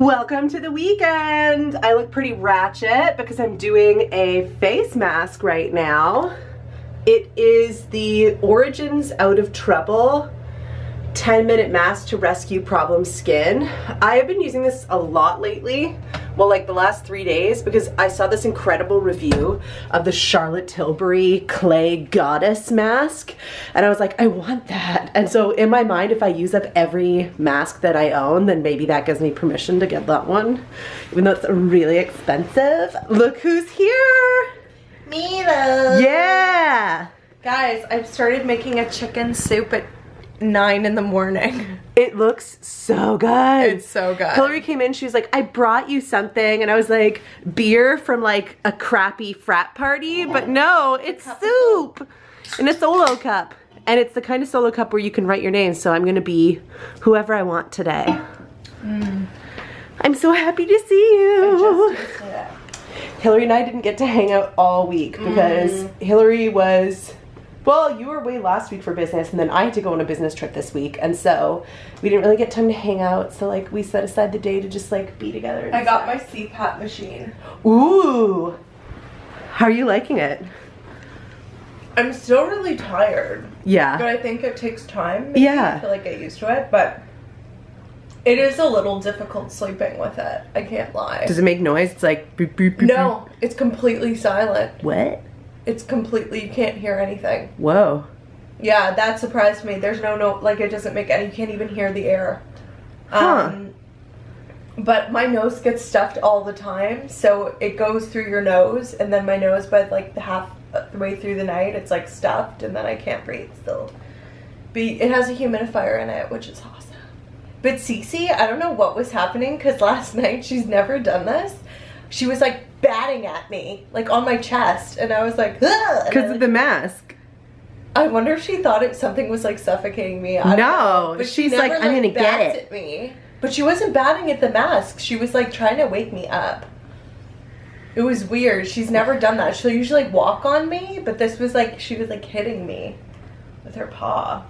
Welcome to the weekend. I look pretty ratchet because I'm doing a face mask right now. It is the Origins Out of Trouble 10-minute mask to rescue problem skin. I have been using this a lot lately, well, like the last 3 days, because I saw this incredible review of the Charlotte Tilbury Clay Goddess mask, and I was like, I want that. And so in my mind, if I use up every mask that I own, then maybe that gives me permission to get that one, even though it's really expensive. Look who's here! Milo! Yeah! Guys, I've started making a chicken soup at 9 in the morning. It looks so good. It's so good. Hilary came in, she was like, I brought you something, and I was like, beer from like a crappy frat party, but no, it's soup in a solo cup. And it's the kind of solo cup where you can write your name, so I'm gonna be whoever I want today. I'm so happy to see you. I just tasted it. Hilary and I didn't get to hang out all week because Hilary was, well, you were away last week for business, and then I had to go on a business trip this week, and so we didn't really get time to hang out, so like we set aside the day to just like be together. I got my CPAP machine. Ooh! How are you liking it? I'm still really tired. Yeah. But I think it takes time. Maybe, Yeah. to like get used to it, but it is a little difficult sleeping with it. I can't lie. Does it make noise? It's like boop, boop, boop, No, it's completely silent. boop. What? It's completely, you can't hear anything. Whoa. Yeah, that surprised me. There's no, like it doesn't make any, you can't even hear the air. But my nose gets stuffed all the time, so it goes through your nose, and then my nose by like the way through the night, it's like stuffed, and then I can't breathe still. But it has a humidifier in it, which is awesome. But Cece, I don't know what was happening, because last night, she's never done this. She was like batting at me, like on my chest, and I was like, because of the mask. I wonder if she thought something was like suffocating me. I don't know. But she's never, like, I'm gonna get it. At me. But she wasn't batting at the mask. She was like trying to wake me up. It was weird. She's never done that. She'll usually like walk on me, but this was like, she was like hitting me with her paw.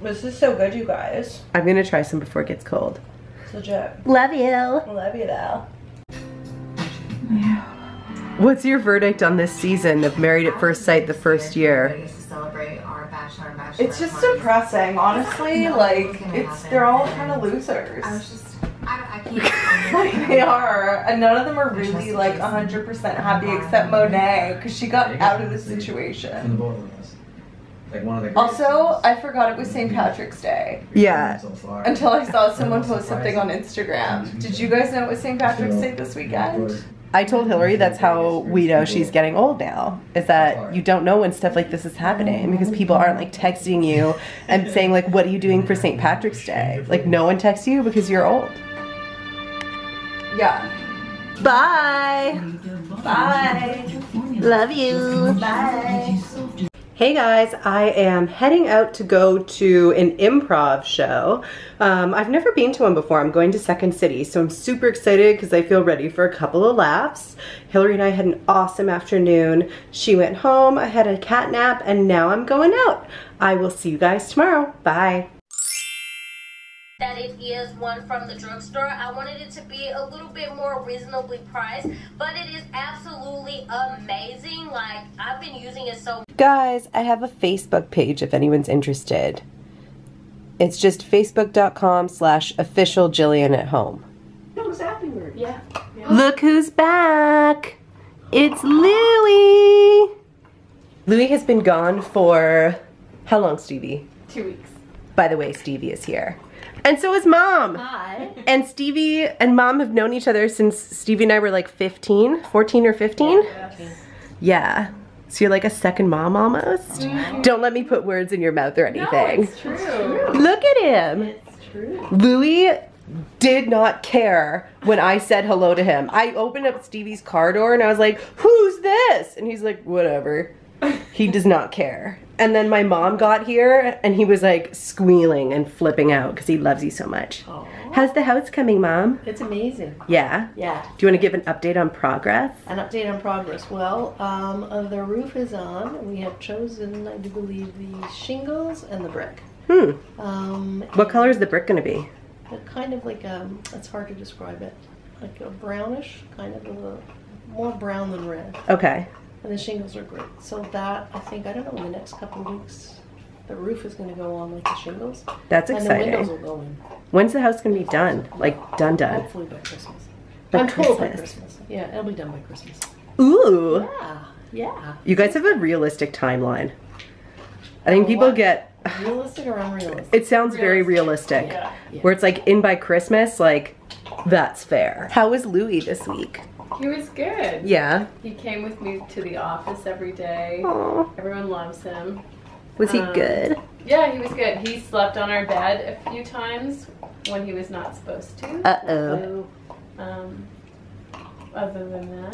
This is so good, you guys. I'm gonna try some before it gets cold. It's legit. Love you. I love you though. What's your verdict on this season of Married at First Sight the first year? It's just depressing, honestly. Like, they're all kind of losers. I can't. Like, they are. And none of them are really, like, 100% happy except Monet, because she got out of the situation. Also, I forgot it was St. Patrick's Day. Yeah. Until I saw someone post something on Instagram. Did you guys know it was St. Patrick's Day this weekend? I told Hilary that's how we know she's getting old now, is that you don't know when stuff like this is happening because people aren't like texting you and saying like, what are you doing for St. Patrick's Day? Like no one texts you because you're old. Yeah. Bye. Bye. Love you. Bye. Hey guys, I am heading out to go to an improv show. I've never been to one before. I'm going to Second City, so I'm super excited because I feel ready for a couple of laughs. Hilary and I had an awesome afternoon. She went home, I had a cat nap, and now I'm going out. I will see you guys tomorrow. Bye. That it is one from the drugstore. I wanted it to be a little bit more reasonably priced, but it is absolutely amazing. Like, I've been using it so. Guys, I have a Facebook page if anyone's interested. It's just facebook.com/official Gillian at home. No, exactly. Yeah. Look who's back. It's Louie. Louie has been gone for how long, Stevie? 2 weeks. By the way, Stevie is here. And so is Mom. Hi. And Stevie and Mom have known each other since Stevie and I were like 15, 14 or 15? Yeah. So you're like a second mom almost? Don't let me put words in your mouth or anything. No, it's true. Look at him. It's true. Louie did not care when I said hello to him. I opened up Stevie's car door and I was like, who's this? And he's like, whatever. He does not care. And then my mom got here and he was like squealing and flipping out because he loves you so much. Aww. How's the house coming, Mom? It's amazing. Yeah? Yeah. Do you want to give an update on progress? An update on progress. Well, the roof is on. We have chosen, I do believe, the shingles and the brick. What color is the brick gonna be? Kind of like it's hard to describe it. Like a brownish, kind of more brown than red. Okay. And the shingles are great. So that, I think, I don't know, in the next couple of weeks, the roof is going to go on like the shingles. That's exciting. And the windows will go in. When's the house gonna be done? Like done? Hopefully by Christmas. By I'm told by Christmas. Christmas. Yeah, it'll be done by Christmas. Ooh. Yeah. You guys have a realistic timeline. I think people what? get. Realistic or unrealistic? It sounds very realistic. Yeah. Where it's like in by Christmas, like that's fair. How was Louis this week? He was good. Yeah. He came with me to the office every day. Aw. Everyone loves him. Was he good? Yeah, he was good. He slept on our bed a few times when he was not supposed to. Uh-oh. Other than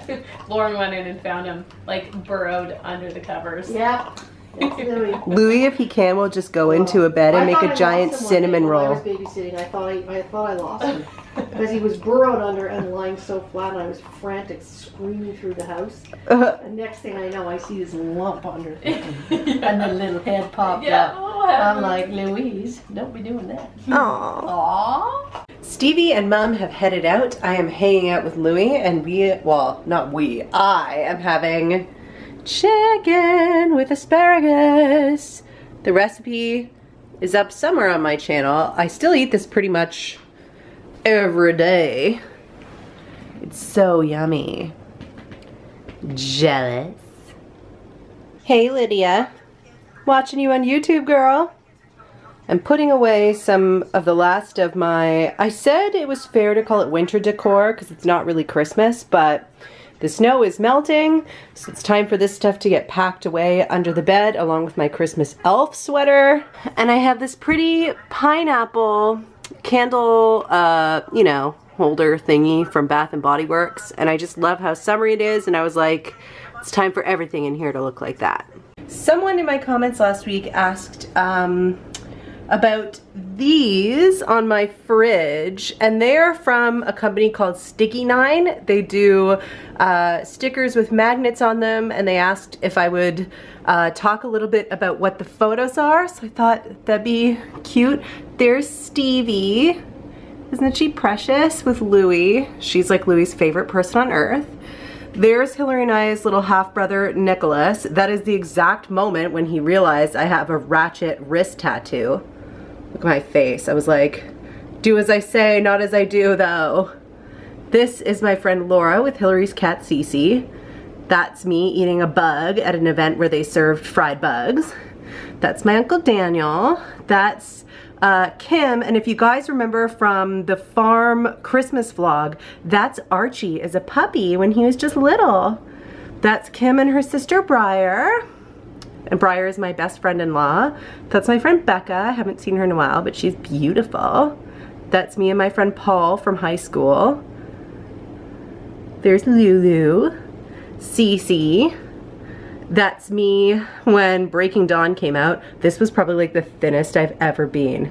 that, Lauren went in and found him like burrowed under the covers. Yeah. That's Louis. Louis, if he can, will just go into a bed and make a giant cinnamon I roll. was babysitting. I thought I lost him because he was burrowed under and lying so flat. And I was frantic, screaming through the house. And next thing I know, I see this lump under him, and the little head popped up. I'm like, Louise, don't be doing that. Aww. Aww. Stevie and Mom have headed out. I am hanging out with Louis, and I am having chicken with asparagus. The recipe is up somewhere on my channel. I still eat this pretty much every day. It's so yummy. Jealous. Hey Lydia, watching you on YouTube, girl. I'm putting away some of the last of my, I said it was fair to call it winter decor because it's not really Christmas, but the snow is melting, so it's time for this stuff to get packed away under the bed along with my Christmas elf sweater. And I have this pretty pineapple candle, holder thingy from Bath & Body Works. And I just love how summery it is, and I was like, it's time for everything in here to look like that. Someone in my comments last week asked, about these on my fridge, and they're from a company called Sticky 9. They do stickers with magnets on them, and they asked if I would talk a little bit about what the photos are, so I thought that'd be cute. There's Stevie. Isn't she precious with Louis? She's like Louis's favorite person on earth. There's Hilary and I's little half-brother, Nicholas. That is the exact moment when he realized I have a ratchet wrist tattoo. Look at my face. I was like, do as I say, not as I do, though. This is my friend Laura with Hilary's cat, Cece. That's me eating a bug at an event where they served fried bugs. That's my Uncle Daniel. That's Kim, and if you guys remember from the farm Christmas vlog, that's Archie as a puppy when he was just little. That's Kim and her sister Briar. And Briar is my best friend-in-law. That's my friend Becca. I haven't seen her in a while, but she's beautiful. That's me and my friend Paul from high school. There's Lulu. Cece. That's me when Breaking Dawn came out. This was probably like the thinnest I've ever been.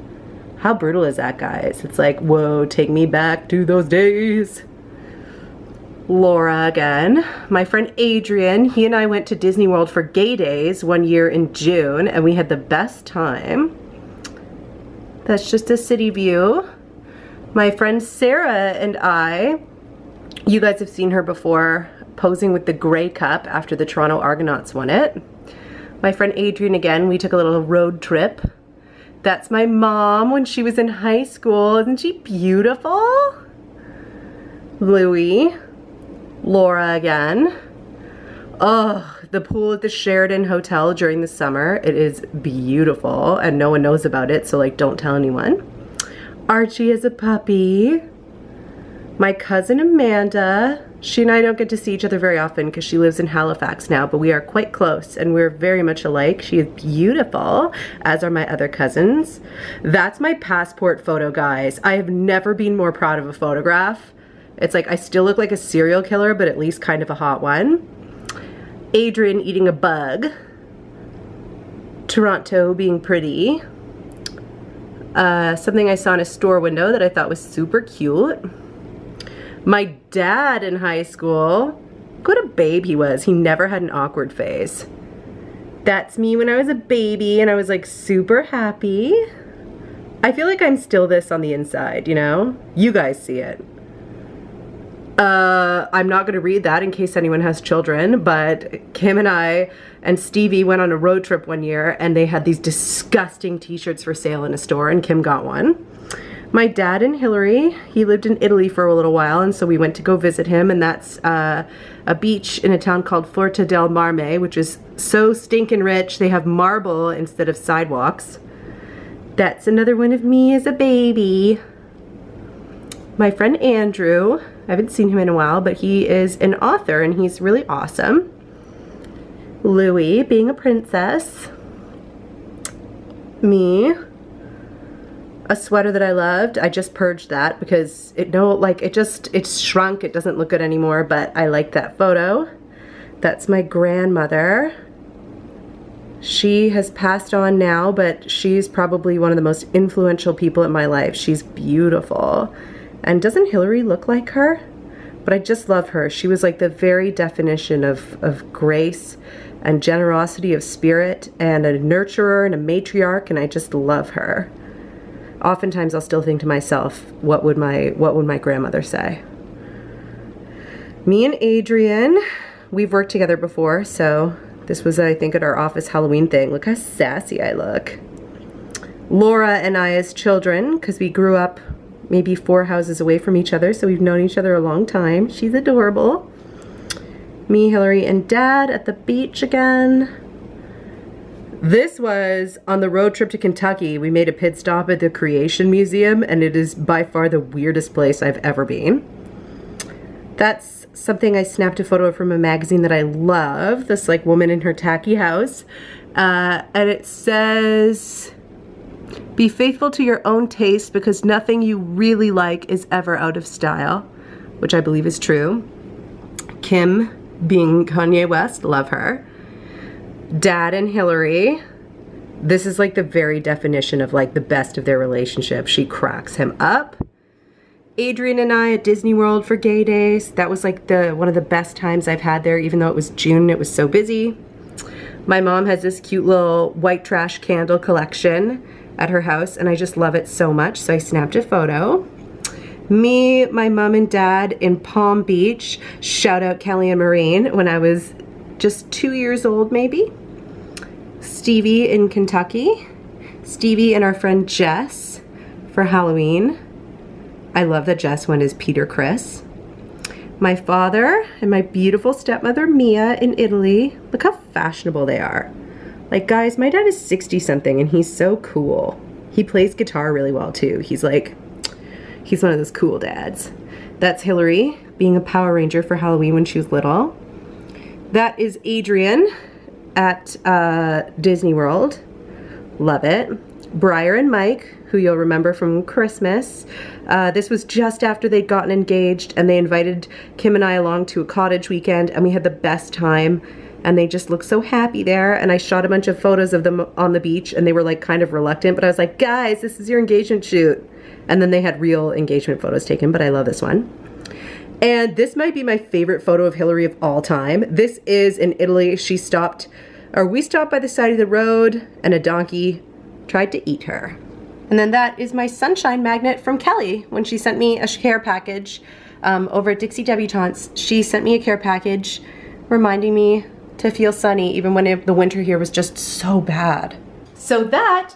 How brutal is that, guys? It's like, whoa, take me back to those days. Laura again. My friend Adrian, he and I went to Disney World for Gay Days one year in June, and we had the best time. That's just a city view. My friend Sarah and I, you guys have seen her before, posing with the Grey Cup after the Toronto Argonauts won it. My friend Adrian again, we took a little road trip. That's my mom when she was in high school. Isn't she beautiful? Louis. Laura again. Oh, the pool at the Sheraton Hotel during the summer. It is beautiful and no one knows about it, so like don't tell anyone. Archie is a puppy. My cousin Amanda. She and I don't get to see each other very often because she lives in Halifax now, but we are quite close and we're very much alike. She is beautiful, as are my other cousins. That's my passport photo, guys. I have never been more proud of a photograph. It's like I still look like a serial killer, but at least kind of a hot one. Adrian eating a bug. Toronto being pretty. Something I saw in a store window that I thought was super cute. My dad in high school. What a babe he was. He never had an awkward face. That's me when I was a baby and I was like super happy. I feel like I'm still this on the inside, you know? You guys see it. I'm not gonna read that in case anyone has children, but Kim and I and Stevie went on a road trip one year and they had these disgusting t-shirts for sale in a store and Kim got one. My dad and Hilary, he lived in Italy for a little while and so we went to go visit him, and that's a beach in a town called Forte del Marme, which is so stinking rich they have marble instead of sidewalks. That's another one of me as a baby. My friend Andrew, I haven't seen him in a while, but he is an author and he's really awesome. Louie being a princess. Me. A sweater that I loved. I just purged that because it's shrunk. It doesn't look good anymore, but I like that photo. That's my grandmother. She has passed on now, but she's probably one of the most influential people in my life. She's beautiful. And doesn't Hilary look like her? But I just love her. She was like the very definition of grace and generosity of spirit and a nurturer and a matriarch, and I just love her. Oftentimes I'll still think to myself, what would my grandmother say? Me and Adrian, we've worked together before, so this was, I think, at our office Halloween thing. Look how sassy I look. Laura and I as children, because we grew up maybe 4 houses away from each other, so we've known each other a long time. She's adorable. Me, Hilary, and Dad at the beach again. This was on the road trip to Kentucky. We made a pit stop at the Creation Museum, and it is by far the weirdest place I've ever been. That's something I snapped a photo of from a magazine that I love. This like woman in her tacky house. And it says, "Be faithful to your own taste because nothing you really like is ever out of style," which I believe is true. Kim being Kanye West, love her. Dad and Hilary, this is like the very definition of like the best of their relationship. She cracks him up. Adrian and I at Disney World for Gay Days. That was like one of the best times I've had there, even though it was June and it was so busy. My mom has this cute little white trash candle collection at her house and I just love it so much, so I snapped a photo. Me, my mom and dad in Palm Beach, shout out Kelly and Maureen, when I was just 2 years old maybe. Stevie in Kentucky. Stevie and our friend Jess for Halloween. I love that Jess went as Peter Chris. My father and my beautiful stepmother Mia in Italy. Look how fashionable they are. Like guys, my dad is 60 something and he's so cool. He plays guitar really well too. He's one of those cool dads. That's Hilary being a Power Ranger for Halloween when she was little. That is Adrian at Disney World. Love it. Briar and Mike, who you'll remember from Christmas. This was just after they'd gotten engaged and they invited Kim and I along to a cottage weekend and we had the best time and they just looked so happy there, and I shot a bunch of photos of them on the beach and they were like kind of reluctant, but I was like, guys, this is your engagement shoot. And then they had real engagement photos taken, but I love this one. And this might be my favorite photo of Hilary of all time. This is in Italy. We stopped by the side of the road and a donkey tried to eat her. And then that is my sunshine magnet from Kelly when she sent me a care package over at Dixie Debutantes. She sent me a care package reminding me to feel sunny even when the winter here was just so bad. So that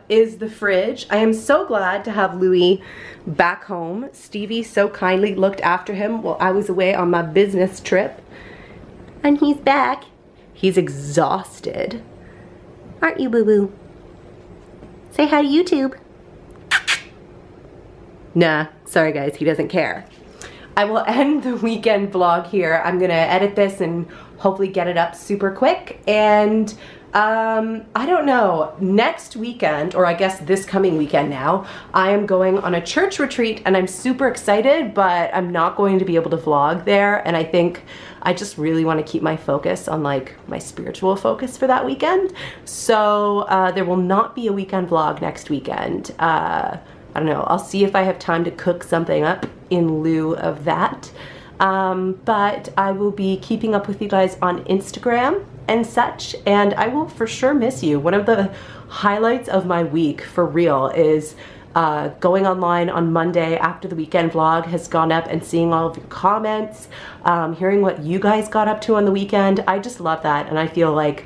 is the fridge. I am so glad to have Louie back home. Stevie so kindly looked after him while I was away on my business trip. And he's back. He's exhausted. Aren't you, boo-boo? Say hi to YouTube. Nah, sorry guys, he doesn't care. I will end the weekend vlog here. I'm gonna edit this and hopefully get it up super quick. And I don't know, next weekend, or I guess this coming weekend now, I am going on a church retreat and I'm super excited, but I'm not going to be able to vlog there. And I think I just really want to keep my focus on like my spiritual focus for that weekend. So there will not be a weekend vlog next weekend. I don't know, I'll see if I have time to cook something up in lieu of that. But I will be keeping up with you guys on Instagram and such, and I will for sure miss you. One of the highlights of my week, for real, is going online on Monday after the weekend vlog has gone up and seeing all of your comments, hearing what you guys got up to on the weekend. I just love that, and I feel like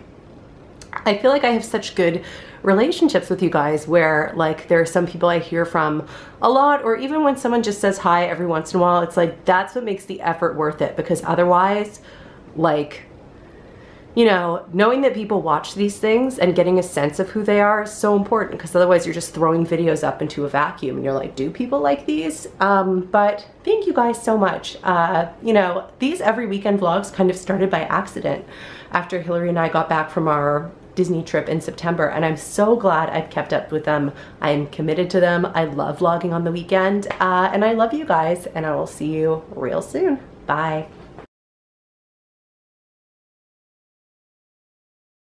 I have such good relationships with you guys, where like there are some people I hear from a lot, or even when someone just says hi every once in a while, it's like that's what makes the effort worth it, because otherwise, like, you know, knowing that people watch these things and getting a sense of who they are is so important, because otherwise you're just throwing videos up into a vacuum and you're like, do people like these? But thank you guys so much. You know, these every weekend vlogs kind of started by accident after Hilary and I got back from our Disney trip in September, and I'm so glad I've kept up with them. I am committed to them. I love vlogging on the weekend, and I love you guys, and I will see you real soon. Bye.